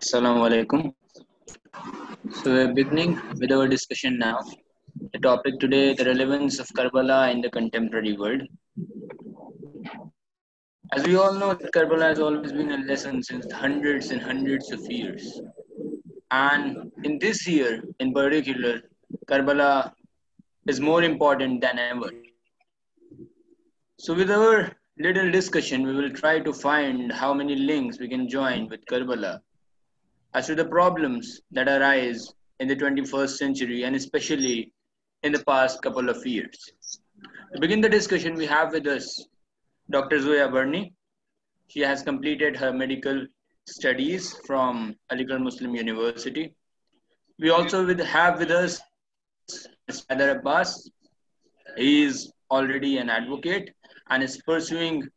Assalamu alaikum. So we're beginning with our discussion now. The topic today, the relevance of Karbala in the contemporary world. As we all know that Karbala has always been a lesson since hundreds and hundreds of years. And in this year in particular, Karbala is more important than ever. So with our little discussion, we will try to find how many links we can join with Karbala as to the problems that arise in the 21st century and especially in the past couple of years. To begin the discussion, we have with us Dr. Zoya Barni. She has completed her medical studies from Aligarh Muslim University. We also have with us Mr. Haider Abbas. He is already an advocate and is pursuing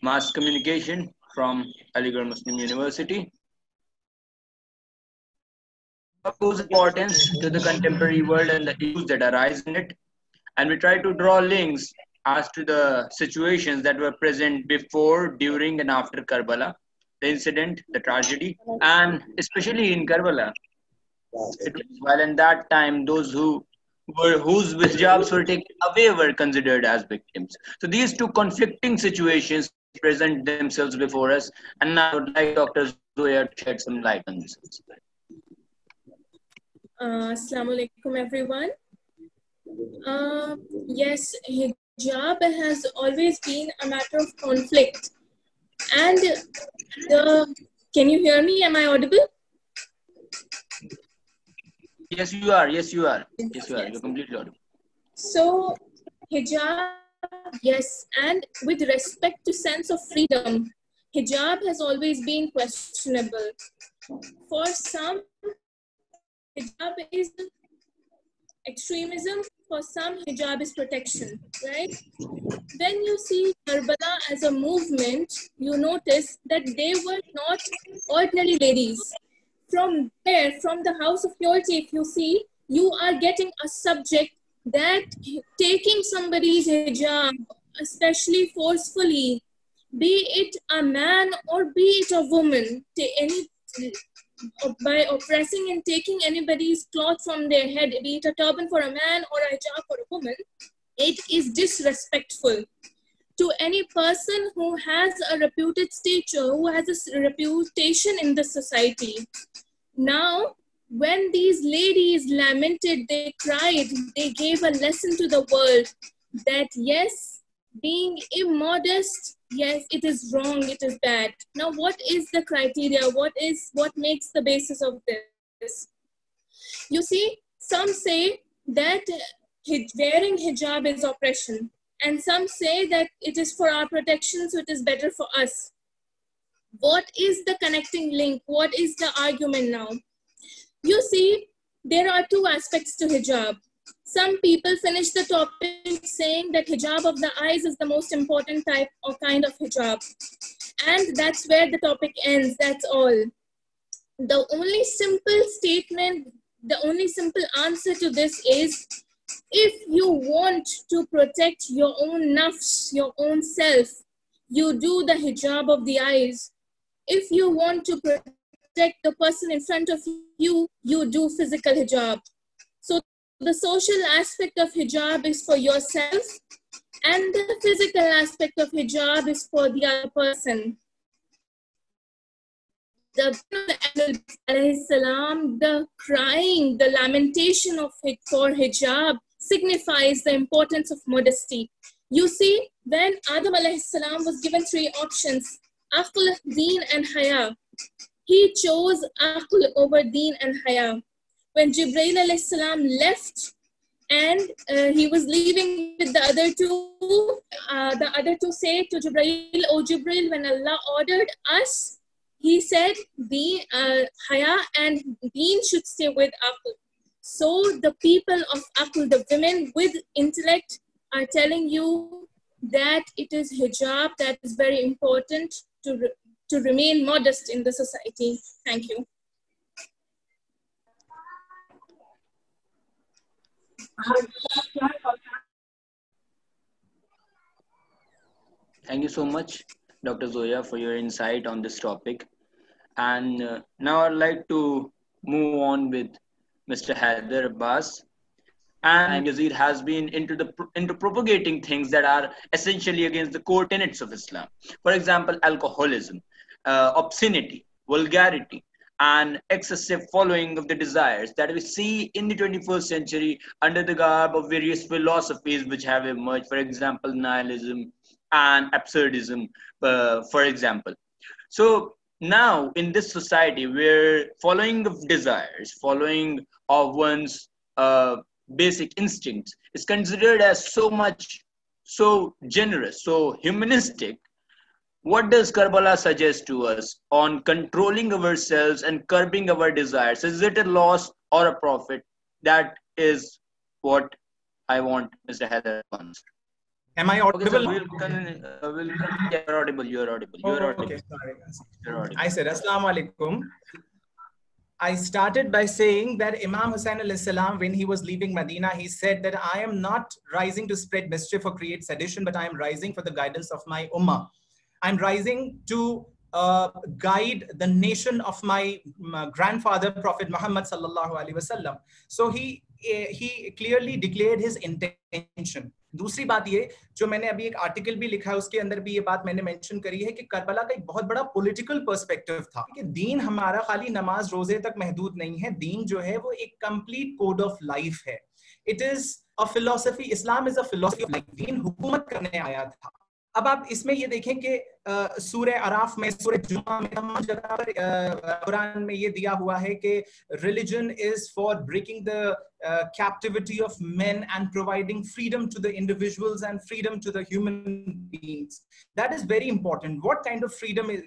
mass communication from Aligarh Muslim University. Goes importance to the contemporary world and the issues that arise in it, and we try to draw links as to the situations that were present before, during, and after Karbala, the incident, the tragedy, and especially in Karbala, it was while in that time those whose hijabs were taken away were considered as victims. So these two conflicting situations present themselves before us, and now I would like Dr. Zoya to shed some light on this. Assalamu alaikum everyone. Yes, hijab has always been a matter of conflict. And can you hear me? Am I audible? Yes, you are. Yes, you are. Yes, you are. You're completely audible. So, hijab, yes, and with respect to sense of freedom, hijab has always been questionable. For some, hijab is extremism, for some, hijab is protection, right? When you see Karbala as a movement, you notice that they were not ordinary ladies. From there, from the House of Purity, if you see, you are getting a subject that taking somebody's hijab, especially forcefully, be it a man or be it a woman, by oppressing and taking anybody's cloth from their head, be it a turban for a man or a hijab for a woman, it is disrespectful to any person who has a reputed stature, who has a reputation in the society. Now, when these ladies lamented, they cried, they gave a lesson to the world that yes, being immodest, yes, it is wrong, it is bad. Now, what is the criteria? What makes the basis of this? You see, some say that wearing hijab is oppression, and some say that it is for our protection, so it is better for us. What is the connecting link? What is the argument now? You see, there are two aspects to hijab. Some people finish the topic saying that hijab of the eyes is the most important type or kind of hijab. And that's where the topic ends, that's all. The only simple statement, the only simple answer to this is, if you want to protect your own nafs, your own self, you do the hijab of the eyes. If you want to protect the person in front of you, you do physical hijab. So the social aspect of hijab is for yourself, and the physical aspect of hijab is for the other person. The crying, the lamentation of it for hijab signifies the importance of modesty. You see, when Adam alayhi salam was given three options, aql, deen, and haya, he chose aql over deen and haya. When Jibreel alayhi salam left and he was leaving with the other two say to Jibreel, "Oh Jibreel, when Allah ordered us, He said the haya and deen should stay with aql." So the people of aql, the women with intellect, are telling you that it is hijab that is very important to remain modest in the society. Thank you. Thank you so much, Dr. Zoya, for your insight on this topic. And now I'd like to move on with Mr. Haider Abbas. And Yazid has been into propagating things that are essentially against the core tenets of Islam. For example, alcoholism, obscenity, vulgarity, and excessive following of the desires that we see in the 21st century under the garb of various philosophies which have emerged. For example, nihilism and absurdism, for example. So now in this society where following of desires, following of one's basic instincts is considered as so much, so generous, so humanistic, what does Karbala suggest to us on controlling ourselves and curbing our desires? Is it a loss or a profit? That is what I want Mr. Heather to answer. Am I Okay, so audible? yeah, you're audible, you're audible, you're audible. Okay, sorry. You're audible. I said, Assalamu alaikum. I started by saying that Imam Hussain alayhi salam, when he was leaving Medina, he said that I am not rising to spread mischief or create sedition, but I am rising for the guidance of my ummah. I'm rising to guide the nation of my grandfather, Prophet Muhammad sallallahu alaihi wasallam. So he clearly declared his intention. दूसरी बात ये जो मैंने अभी एक article भी लिखा है उसके अंदर भी ये बात मैंने मेंशन करी है कि करबला का एक बहुत बड़ा पॉलिटिकल पर्सपेक्टिव था कि दीन हमारा खाली नमाज रोजे तक महदूद नहीं है, दीन जो है वो एक कंप्लीट कोड ऑफ लाइफ है. It is a philosophy, Islam is a philosophy of life. दीन हुकूमत करने आया था. अब आप इसमें ये देखें कि सूरह अराफ में, सूरह जुमा में, तमाम जगह पर कुरान में ये दिया हुआ है कि religion is for breaking the captivity of men and providing freedom to the individuals and freedom to the human beings. That is very important. What kind of freedom is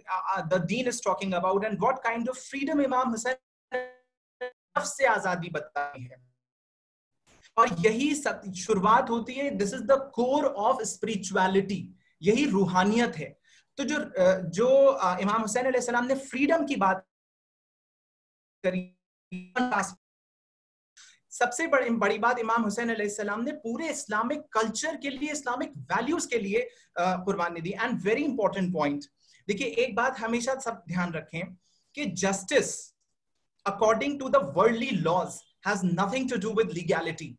the deen is talking about, and what kind of freedom Imam Hussain nafs से आजादी बताई है. और यही शुरुआत होती है. This is the core of spirituality. यही रूहानियत है. तो जो इमाम हुसैन अलैहि सलाम ने फ्रीडम की बात करी, सबसे बड़ी बात इमाम हुसैन अलैहिस्सलाम ने पूरे इस्लामिक कल्चर के लिए, इस्लामिक वैल्यूज के लिए कुर्बानी दी. एंड वेरी इंपॉर्टेंट पॉइंट, देखिए एक बात हमेशा सब ध्यान रखें कि justice according to the worldly laws has nothing to do with legality.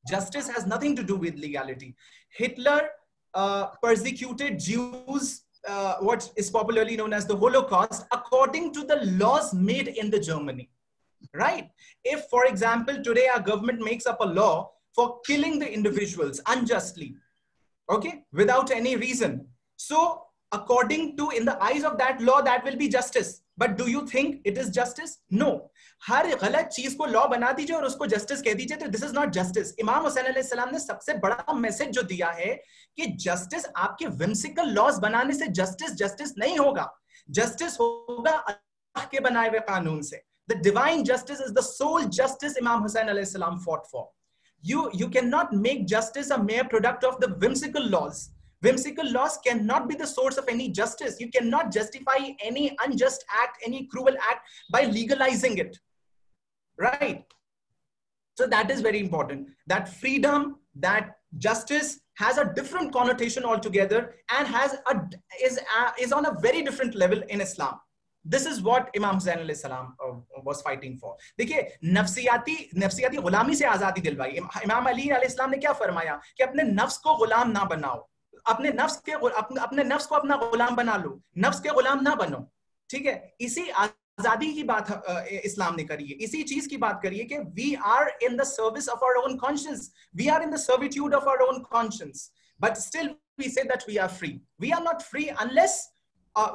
Justice has nothing to do with legality. Hitler persecuted Jews, what is popularly known as the Holocaust, according to the laws made in the Germany. Right? If, for example, today our government makes up a law for killing the individuals unjustly, okay, without any reason, so according to, in the eyes of that law, that will be justice. But do you think it is justice? No. हर गलत चीज को law बना दीजिए और उसको justice कह दीजिए, तो दिस इज नॉट जस्टिस. इमाम हुसैन अलैहि सलाम ने सबसे बड़ा मैसेज जो दिया है कि जस्टिस आपके विम्सिकल लॉज बनाने से जस्टिस नहीं होगा. जस्टिस होगा अल्लाह के बनाए हुए कानून से. The divine justice is the sole justice Imam Hussain alayhi salam fought for. You cannot make justice a mere product of the whimsical laws. Whimsical laws cannot be the source of any justice. You cannot justify any unjust act, any cruel act by legalizing it. Right? So that is very important. That freedom, that justice has a different connotation altogether and is on a very different level in Islam. This is what Imam Hussain alayhi salam was fighting for. देखिए नफ्सियाती गुलामी से आजादी दिलवाई. इमाम अली अलैहि सलाम ने क्या फरमाया कि अपने नफ्स को गुलाम ना बनाओ, अपने नफ्स को अपना गुलाम बना लो, नफ्स के गुलाम ना बनो. ठीक है, इसी आजादी की बात इस्लाम ने करी है. इसी चीज की बात करी है कि we are in the service of our own conscience, we are in the servitude of our own conscience, but still we say that we are free. We are not free unless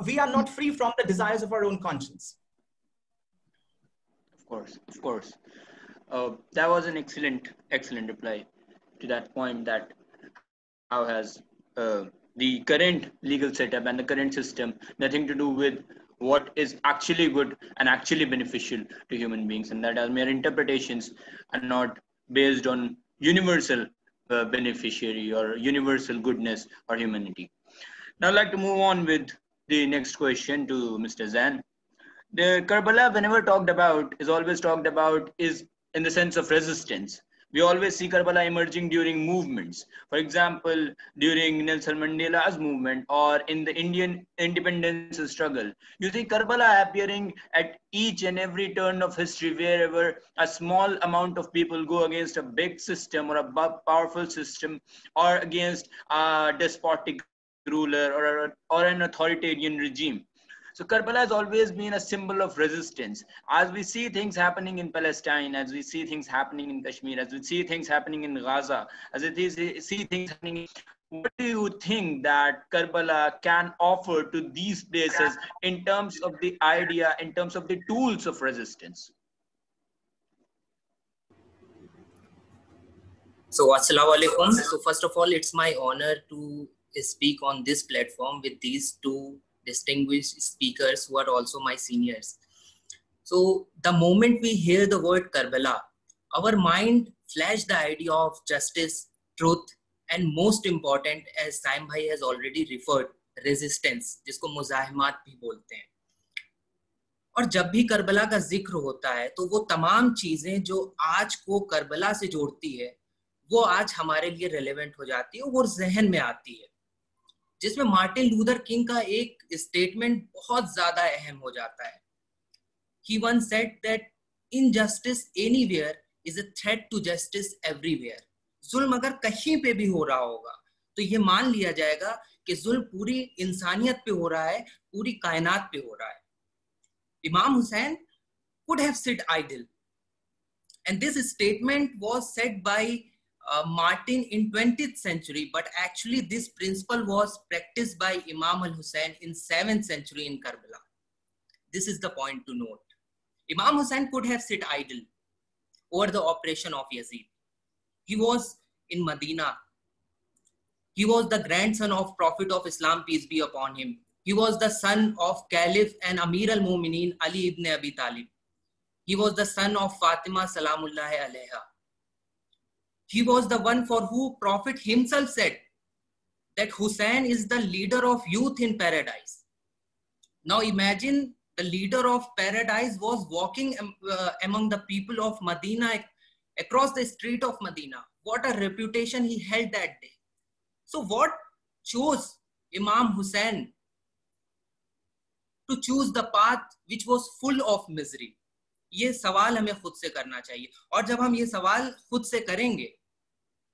we are not free from the desires of our own conscience. Of course. That was an excellent reply to that point, that how has the current legal setup and the current system nothing to do with what is actually good and actually beneficial to human beings, and that are mere interpretations and not based on universal beneficiary or universal goodness or humanity. Now I'd like to move on with the next question to Mr. Zain. The Karbala, whenever talked about, is always talked about is in the sense of resistance. We always see Karbala emerging during movements. For example, during Nelson Mandela's movement or in the Indian independence struggle. You see Karbala appearing at each and every turn of history wherever a small amount of people go against a big system or a powerful system or against a despotic ruler or an authoritarian regime. So Karbala has always been a symbol of resistance. As we see things happening in Palestine, as we see things happening in Kashmir, as we see things happening in Gaza, as we see things happening, what do you think that Karbala can offer to these places in terms of the idea, in terms of the tools of resistance? So, Assalamu alaikum. So, first of all, it's my honor to speak on this platform with these two distinguished speakers who are also my seniors. So, the moment we hear the word Karbala, our mind flashes the idea of justice, truth, and most important, as Saim Bhai has already referred, resistance, जिसको मुजाहिमात भी बोलते हैं. और जब भी Karbala का जिक्र होता है तो वो तमाम चीजें जो आज को करबला से जोड़ती है वो आज हमारे लिए रेलेवेंट हो जाती है, वो जहन में आती है, जिसमें मार्टिन लूथर किंग का एक स्टेटमेंट बहुत ज्यादा अहम हो जाता है. He once said that injustice anywhere is a threat to justice everywhere. जुल्म अगर कहीं पे भी हो रहा होगा तो ये मान लिया जाएगा कि जुल्म पूरी इंसानियत पे हो रहा है, पूरी कायनात पे हो रहा है. Imam Hussain could have sit idle, and this statement was said by Martin in 20th century, but actually this principle was practiced by Imam al-Hussain in 7th century in Karbala. This is the point to note. Imam Hussain could have sit idle over the oppression of Yazid. He was in Medina. He was the grandson of Prophet of Islam, peace be upon him. He was the son of Caliph and Amir al-Mu'minin Ali ibn Abi Talib. He was the son of Fatima Salamullahi alayha. He was the one for who Prophet himself said that Hussain is the leader of youth in paradise. Now imagine the leader of paradise was walking among the people of Medina, across the street of Medina. What a reputation he held that day. So what chose Imam Hussain to choose the path which was full of misery? ये सवाल हमें खुद से करना चाहिए, और जब हम ये सवाल खुद से करेंगे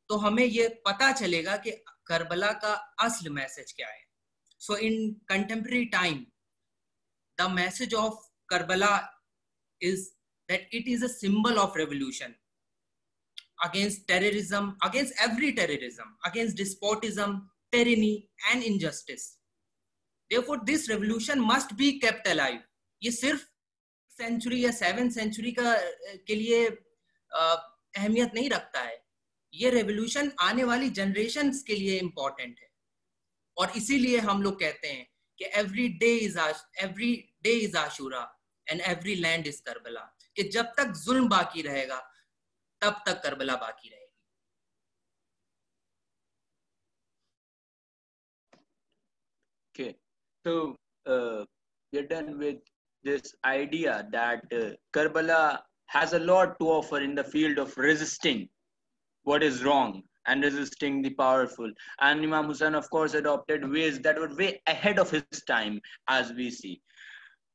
तो हमें ये पता चलेगा कि करबला का असल मैसेज क्या है. So in contemporary time, the message of Karbala is that it is a symbol of revolution against terrorism, against every terrorism, against despotism, tyranny and injustice. Therefore, this revolution must be kept alive. ये सिर्फ century या 7th century का के लिए अहमियत नहीं रखता है. ये रेवोल्यूशन आने वाली जनरेशन्स के लिए इम्पोर्टेंट है, और इसीलिए हम लोग कहते हैं कि every day is Ashura and every land is Karbala, कि जब तक जुल्म बाकी रहेगा तब तक करबला बाकी रहेगी. Okay, so we're done with this idea that Karbala has a lot to offer in the field of resisting what is wrong and resisting the powerful. And Imam Hussain, of course, adopted ways that were way ahead of his time, as we see.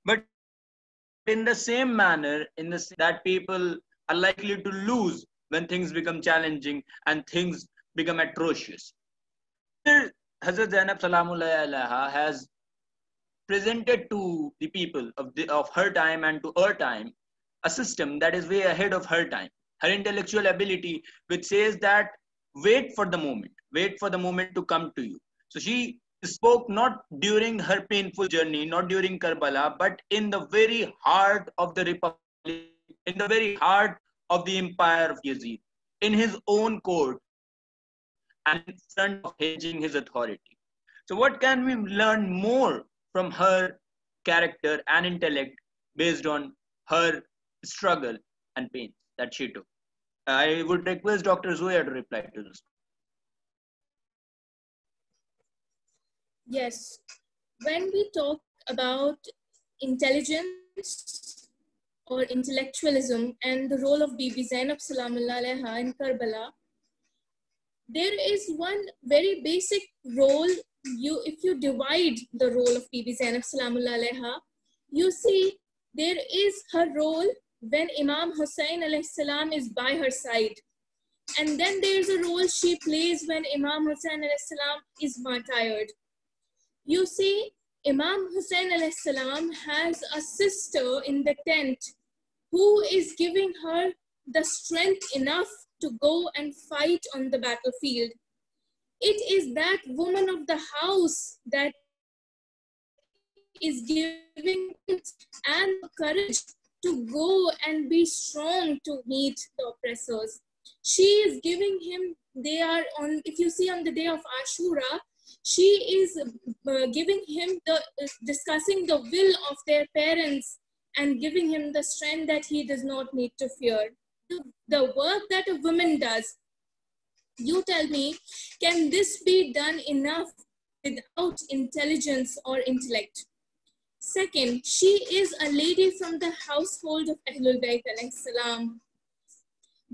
But in the same manner, that people are likely to lose when things become challenging and things become atrocious. Hazrat Zainab Salamullahi alaiha has presented to the people of her time and to our time a system that is way ahead of her time. Her intellectual ability, which says that wait for the moment to come to you. So she spoke not during her painful journey, not during Karbala, but in the very heart of the republic, in the very heart of the empire of Yazid, in his own court and in front of his authority. So what can we learn more from her character and intellect based on her struggle and pain that she took? I would request Dr. Zoya to reply to this. Yes. When we talk about intelligence or intellectualism and the role of Bibi Zainab Salamullah Alaiha in Karbala, there is one very basic role. If you divide the role of Bibi Zainab Salamullah Alaiha, you see there is her role when Imam Hussain alayhi salam is by her side. And then there's a role she plays when Imam Hussain alayhi salam is martyred. You see, Imam Hussain alayhi salam has a sister in the tent who is giving her the strength enough to go and fight on the battlefield. It is that woman of the house that is giving and courage to go and be strong to meet the oppressors. She is giving him, they are on, if you see on the day of Ashura, she is giving him discussing the will of their parents and giving him the strength that he does not need to fear. The work that a woman does, you tell me, can this be done enough without intelligence or intellect? Second, she is a lady from the household of Ahlul Bayt alayhi salam.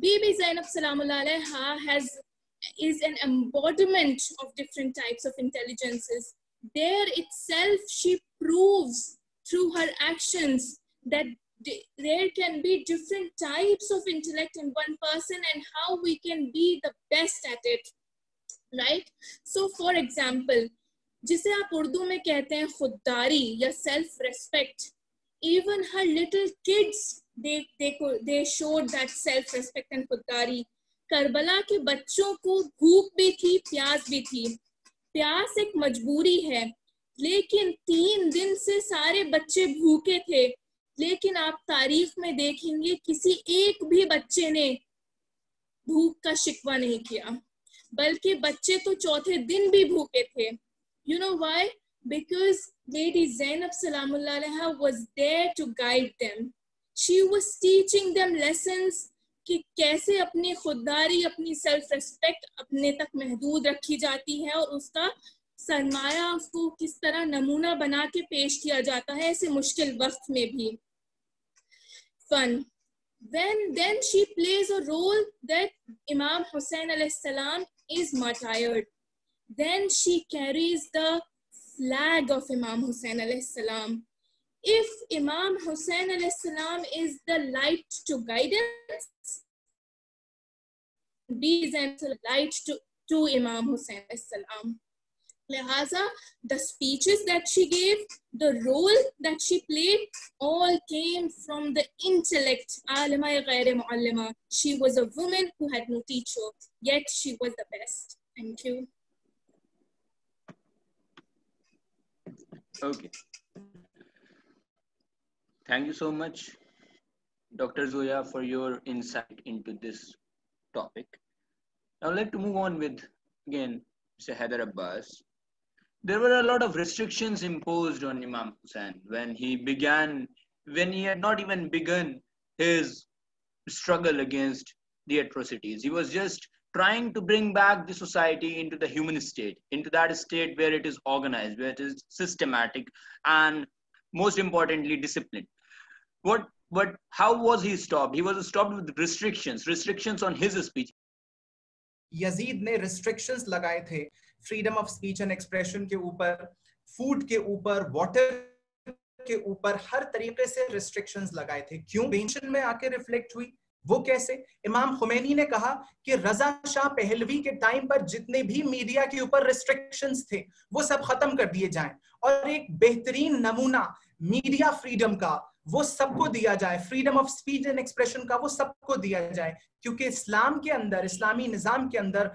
Bibi Zainab Salamullah Alaiha is an embodiment of different types of intelligences. There itself, she proves through her actions that there can be different types of intellect in one person and how we can be the best at it, right? So for example, जिसे आप उर्दू में कहते हैं खुददारी या self-respect, even her little kids, they showed that self-respect and खुददारी. Karbala के बच्चों को भूख भी थी, प्यास भी थी. प्यास एक मजबूरी है, लेकिन 3 दिन से सारे बच्चे भूखे थे. लेकिन आप तारीख में देखेंगे किसी एक भी बच्चे ने भूख का शिकवा नहीं किया, बल्कि बच्चे तो चौथे दिन भी भूखे थे. You know why? Because Lady Zainab Salamullah Alaiha was there to guide them. She was teaching them lessons कि कैसे अपनी खुददारी, अपनी सेल्फ रेस्पेक्ट अपने तक महदूद रखी जाती है और उसका सरमाया उसको किस तरह नमूना बना के पेश किया जाता है ऐसे मुश्किल वक्त में भी. Fun. Then she plays a role that Imam Hussain alayhi salam is martyred. Then she carries the flag of Imam Hussain alayhi salam. If Imam Hussain alayhi salam is the light to guidance, be the light to Imam Hussain alayhi salam. Lihaza, the speeches that she gave, the role that she played, all came from the intellect. Alima ghair muallima. She was a woman who had no teacher, yet she was the best. Thank you. Okay. Thank you so much, Dr. Zoya, for your insight into this topic. Now, I'd like to move on with, again, Mr. Haider Abbas. There were a lot of restrictions imposed on Imam Hussain when he had not even begun his struggle against the atrocities. He was just trying to bring back the society into the human state, into that state where it is organized, where it is systematic, and most importantly, disciplined. How was he stopped? He was stopped with restrictions on his speech. Yazid ने restrictions लगाए थे freedom of speech and expression के ऊपर, food के ऊपर, water के ऊपर, हर तरीके से restrictions लगाए थे. क्यों? पेंशन में आके reflect हुई. वो कैसे? इमाम खुमैनी ने कहा कि रजा शाह पहलवी के टाइम पर जितने भी मीडिया के ऊपर रिस्ट्रिक्शंस थे वो सब खत्म कर दिए जाएं और एक बेहतरीन नमूना मीडिया फ्रीडम का वो सबको दिया जाए, freedom of speech and expression का वो सबको दिया जाए, क्योंकि इस्लाम के अंदर, इस्लामी निजाम के अंदर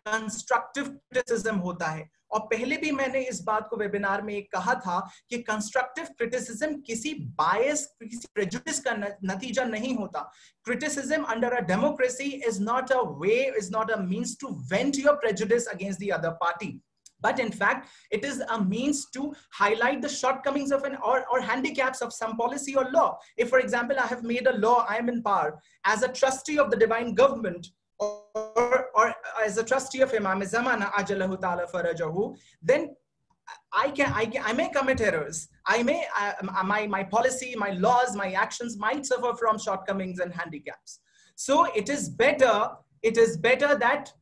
कंस्ट्रक्टिव क्रिटिसिज्म होता है. और पहले भी मैंने इस बात को वेबिनार में कहा था कि कंस्ट्रक्टिव क्रिटिसिज्म किसी बायस, किसी प्रेजुडिस का नतीजा नहीं होता. Criticism under a democracy is not a way, is not a means to vent your prejudice against the other party. But in fact, it is a means to highlight the shortcomings of or handicaps of some policy or law. If, for example, I have made a law, I am in power as a trustee of the divine government, or as a trustee of Imam Zamana Ajalahu Ta'ala Farajahu, then I may commit errors. I may, my policy, my laws, my actions might suffer from shortcomings and handicaps. So it is better that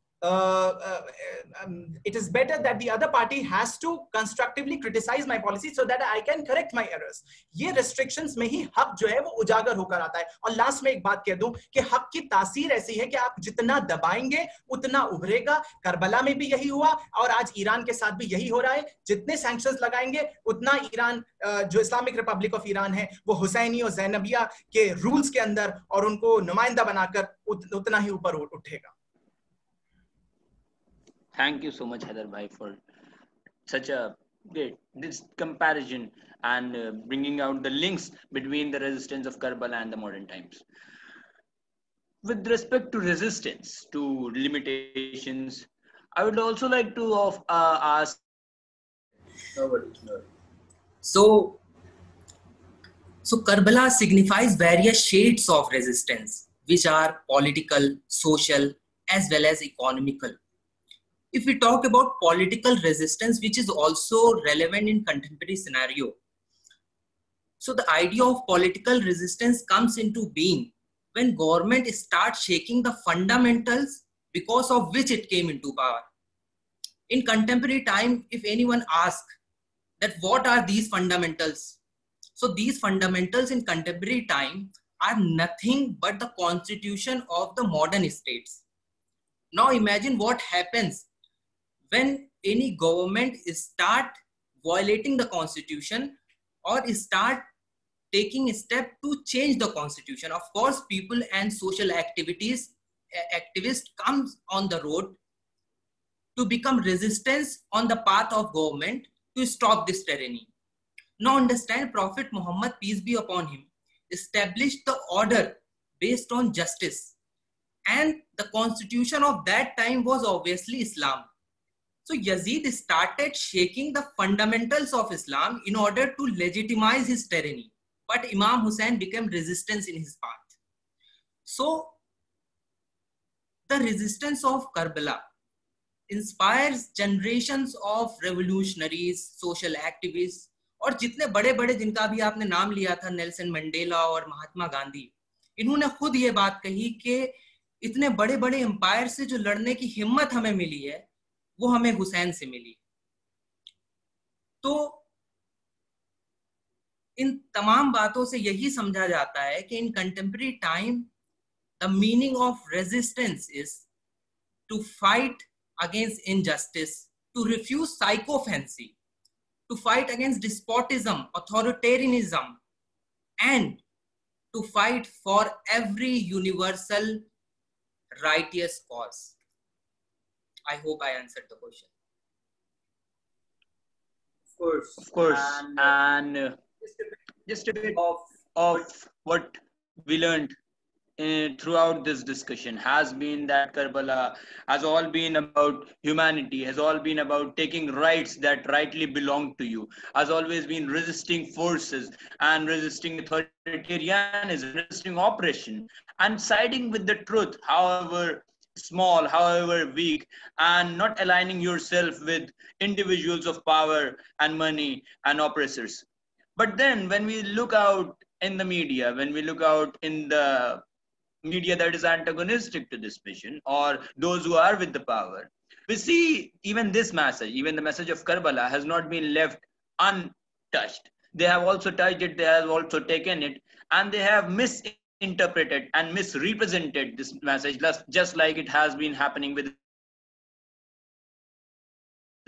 it is better that the other party has to constructively criticize my policy so that I can correct my errors. ये restrictions में ही हक जो है वो उजागर होकर आता है. और लास्ट में एक बात कह दूं कि हक की तासीर ऐसी है कि आप जितना दबाएंगे उतना उभरेगा. करबला में भी यही हुआ और आज ईरान के साथ भी यही हो रहा है. जितने सैंक्शंस लगाएंगे उतना ईरान, जो इस्लामिक रिपब्लिक ऑफ ईरान है, वो हुसैनी और ज़ैनबिया के रूल्स के अंदर और उनको नुमाइंदा बनाकर उतना ही ऊपर उठेगा. Thank you so much, Haider Bhai, for such a great this comparison and bringing out the links between the resistance of Karbala and the modern times. With respect to resistance to limitations, I would also like to ask. So Karbala signifies various shades of resistance, which are political, social, as well as economical. If we talk about political resistance, which is also relevant in contemporary scenario. So the idea of political resistance comes into being when government starts shaking the fundamentals because of which it came into power. In contemporary time, if anyone asks that what are these fundamentals? So these fundamentals in contemporary time are nothing but the constitution of the modern states. Now imagine what happens when any government start violating the constitution or start taking a step to change the constitution. Of course, people and social activists comes on the road to become resistance on the path of government to stop this tyranny. Now understand, Prophet Muhammad, peace be upon him, established the order based on justice, and the constitution of that time was obviously Islam. So Yazid started shaking the fundamentals of Islam in order to legitimize his tyranny. But Imam Hussein became resistance in his path. So the resistance of Karbala inspires generations of revolutionaries, social activists, और जितने बड़े बड़े जिनका भी आपने नाम लिया था, नेल्सन मंडेला और महात्मा गांधी, इन्होंने खुद ये बात कही कि इतने बड़े बड़े एम्पायर से जो लड़ने की हिम्मत हमें मिली है वो हमें हुसैन से मिली. तो इन तमाम बातों से यही समझा जाता है कि in contemporary time the meaning of resistance is to fight against injustice, to refuse sycophancy, to fight against despotism, authoritarianism, and to fight for every universal righteous cause. I hope I answered the question. Of course. And just a bit of what we learned throughout this discussion has been that Karbala has all been about humanity, has all been about taking rights that rightly belong to you, has always been resisting forces and resisting authoritarianism, resisting oppression, and siding with the truth, however small, however weak, and not aligning yourself with individuals of power and money and oppressors. But then when we look out in the media, when we look out in the media that is antagonistic to this mission, or those who are with the power, we see even this message, even the message of Karbala has not been left untouched. They have also touched it, they have also taken it, and they have misinterpreted and misrepresented this message, just like it has been happening with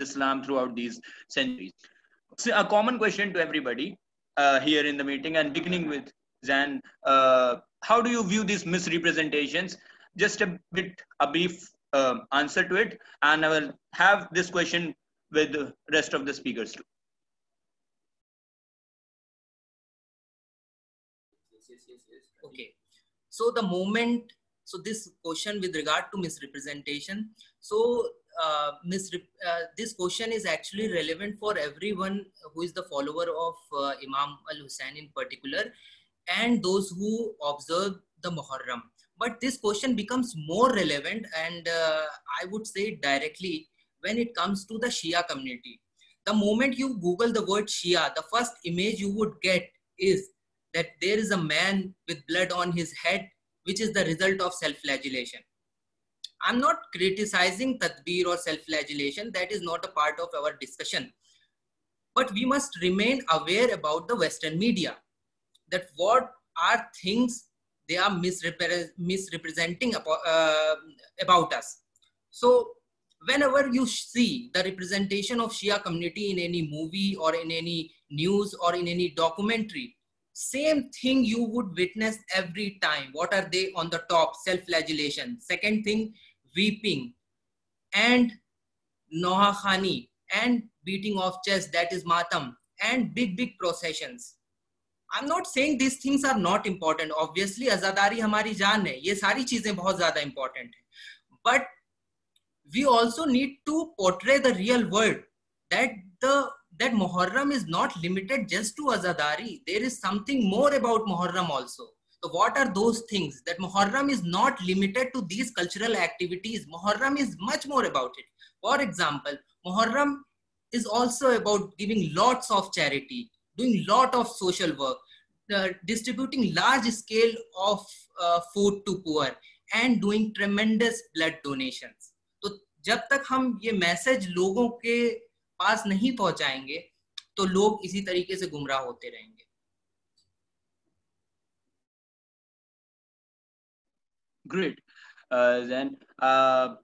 Islam throughout these centuries. So a common question to everybody here in the meeting, and beginning with Zan, how do you view these misrepresentations? Just a brief answer to it, and I will have this question with the rest of the speakers too. Okay, so the moment, so this question with regard to misrepresentation, so this question is actually relevant for everyone who is the follower of Imam al-Hussein in particular, and those who observe the Muharram. But this question becomes more relevant, and I would say directly, when it comes to the Shia community. The moment you Google the word Shia, the first image you would get is that there is a man with blood on his head, which is the result of self-flagellation. I'm not criticizing tadbir or self-flagellation. That is not a part of our discussion. But we must remain aware about the Western media, that what are things they are misrepresenting about us. So whenever you see the representation of Shia community in any movie or in any news or in any documentary, same thing you would witness every time. What are they on the top? Self-flagellation. Second thing, weeping and noha khani and beating of chest, that is matam, and big processions. I'm not saying these things are not important. Obviously, azadari hamari jaan hai. Ye sari cheezein bahut zyada important hai. But we also need to portray the real world that Muharram is not limited just to azadari. There is something more about Muharram also. So what are those things? That Muharram is not limited to these cultural activities. Muharram is much more about it. For example, Muharram is also about giving lots of charity, doing lot of social work, distributing large scale of food to poor, and doing tremendous blood donations. तो जब तक हम ये message लोगों के पास नहीं पहुंचाएंगे तो लोग इसी तरीके से गुमराह होते रहेंगे. Great. Then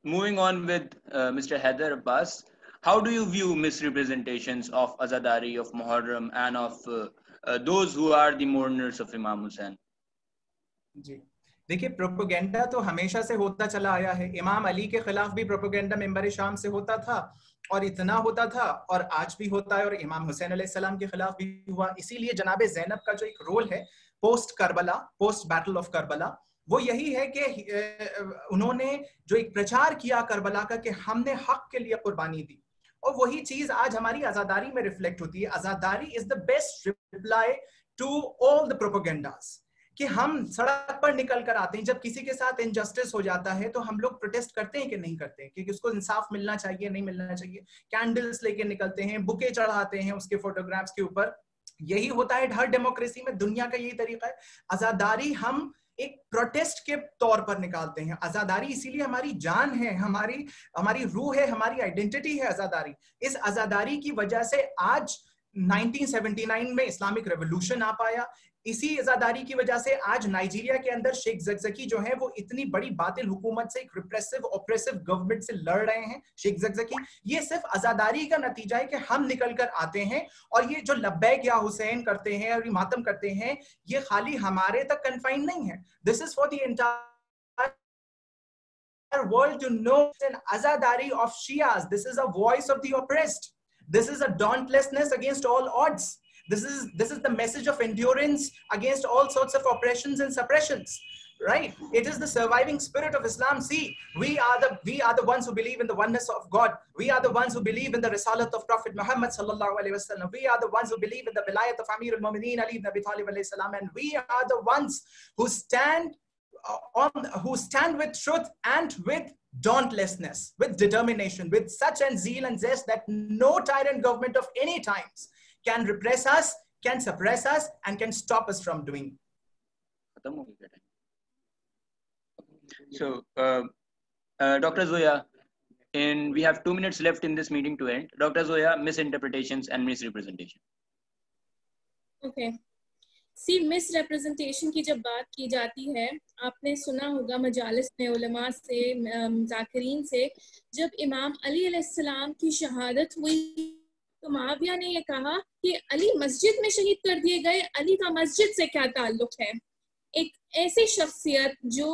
moving on with Mr. Haider Abbas, how do you view misrepresentations of Azadari, of Muharram, and of those who are the mourners of Imam Hussain? जी देखिए, प्रोपेगेंडा तो हमेशा से होता चला आया है. इमाम अली के खिलाफ भी प्रोपेगेंडा मिंबर शाम से होता था, और इतना होता था, और आज भी होता है, और इमाम हुसैन अलैहिस्सलाम के खिलाफ भी हुआ. इसीलिए जनाब ज़ैनब का जो एक रोल है post Karbala, post battle of Karbala, वो यही है कि उन्होंने जो एक प्रचार किया करबला का कि हमने हक के लिए कुर्बानी दी, और वही चीज आज हमारी आजादारी में रिफ्लेक्ट होती है. आजादारी is the best reply to all the propagandas. कि हम सड़क पर निकल कर आते हैं, जब किसी के साथ इनजस्टिस हो जाता है तो हम लोग प्रोटेस्ट करते हैं कि नहीं करते हैं, कि उसको इंसाफ मिलना चाहिए, नहीं मिलना चाहिए. कैंडल्स लेके निकलते हैं, बुके चढ़ाते हैं उसके फोटोग्राफ्स के ऊपर. यही होता है हर डेमोक्रेसी में, दुनिया का यही तरीका है. आजादारी हम एक प्रोटेस्ट के तौर पर निकालते हैं. आजादारी इसीलिए हमारी जान है, हमारी रूह है, हमारी आइडेंटिटी है आजादारी. इस आजादारी की वजह से आज 1979 में इस्लामिक रेवोल्यूशन आ पाया. इसी आजादारी की वजह से आज नाइजीरिया के अंदर शेख ज़कज़की जो है वो इतनी बड़ी बातिल हुकूमत से, एक रिप्रेसिव ऑप्रेसिव गवर्नमेंट से लड़ रहे हैं. शेख ज़कज़की, ये सिर्फ आजादारी का नतीजा है कि हम निकल कर आते हैं, और ये जो लब्बैक या हुसैन करते हैं और ये मातम करते हैं, ये खाली हमारे तक कन्फाइन नहीं है. This is for the entire world to know an azadari of Shias. This is a voice of the oppressed. This is a dauntlessness against all odds. This is the message of endurance against all sorts of oppressions and suppressions, right? It is the surviving spirit of Islam. See, we are the ones who believe in the oneness of God. We are the ones who believe in the risalat of Prophet Muhammad sallallahu alaihi wasallam. We are the ones who believe in the wilayat of Amir al-Mu'mineen Ali ibn Abi Talib alayhi salam, and we are the ones who stand with truth and with dauntlessness, with determination, with such an zeal and zest that no tyrant government of any times can repress us, can suppress us, and can stop us from doing. So, Dr. Zoya, we have 2 minutes left in this meeting to end. Dr. Zoya, misinterpretations and misrepresentation. Okay. See, misrepresentation की जब बात की जाती है, आपने सुना होगा मजालिस में उलमा से, जाकिरीन से, जब इमाम अली अलैहिस्सलाम की शहादत हुई तो मुआविया ने ये कहा कि अली मस्जिद में शहीद कर दिए गए, अली का मस्जिद से क्या ताल्लुक है. एक ऐसी शख्सियत जो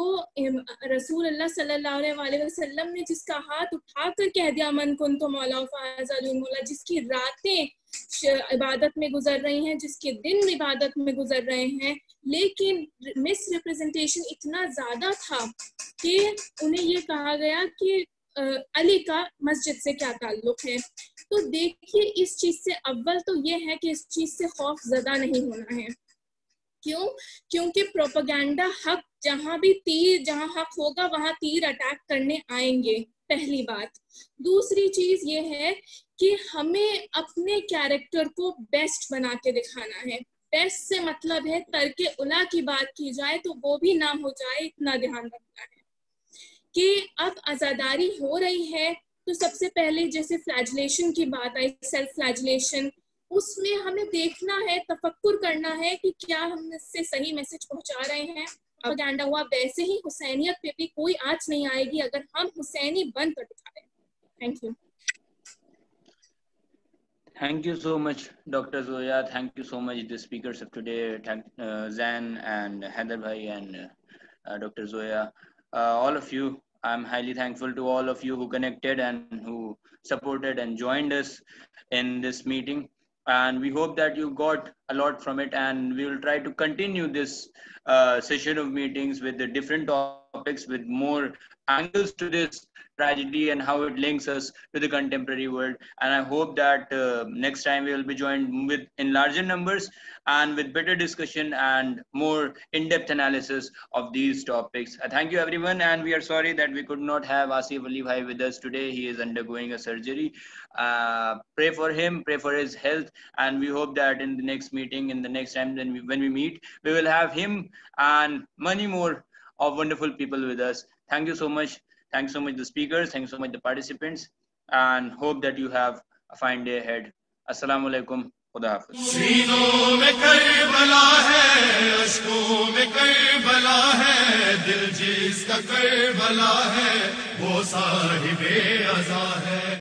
रसूल अल्लाह सल्लल्लाहु अलैहि वसल्लम ने जिसका हाथ उठाकर कह दिया मन कुन्तु मौला फ़ाज़ल मौला, जिसकी रातें इबादत में गुजर रही हैं, जिसके दिन इबादत में गुजर रहे हैं, लेकिन मिस रिप्रेजेंटेशन इतना ज्यादा था कि उन्हें ये कहा गया कि अली का मस्जिद से क्या ताल्लुक है. तो देखिए, इस चीज से अव्वल तो ये है कि इस चीज से खौफ ज़दा नहीं होना है. क्यों? क्योंकि प्रोपेगेंडा हक, जहां भी तीर, जहां हक होगा वहां तीर अटैक करने आएंगे. पहली बात। दूसरी चीज ये है कि हमें अपने कैरेक्टर को बेस्ट बना के दिखाना है। बेस्ट से मतलब है तर्के उला की बात की जाए तो वो भी ना हो जाए, इतना ध्यान रखना है कि अब आजादारी हो रही है तो सबसे पहले जैसे फ्लैजलेशन की बात आई, सेल्फ फ्लैजलेशन, उसमें हमें देखना है, तफक्कुर करना है कि क्या हम इससे सही मैसेज पहुंचा रहे हैं। प्रोपेगेंडा हुआ, वैसे ही हुसैनियत पे भी कोई आँच नहीं आएगी अगर हम हुसैनी बन कर दिखाएं। Thank you. Thank you so much, Dr. Zoya. Thank you so much, the speakers of today, Zan and Heather Bhai and Dr. Zoya. All of you, I'm highly thankful to all of you who connected and who supported and joined us in this meeting. And we hope that you got a lot from it, and we will try to continue this session of meetings with the different topics, with more angles to this tragedy and how it links us to the contemporary world. And I hope that next time we will be joined with in larger numbers and with better discussion and more in-depth analysis of these topics. Thank you everyone, and we are sorry that we could not have Asif Ali Bhai with us today. He is undergoing a surgery. Pray for him, pray for his health, and we hope that in the next meeting, in the next time when we meet, we will have him and many more of wonderful people with us. Thank you so much. Thanks so much the speakers, thanks so much the participants, and hope that you have a fine day ahead. Assalamu alaikum. Khuda Hafiz. सीनों में Karbala है, अश्कों में Karbala है, दिल जिसका Karbala है, वो साहिबे अज़ा है।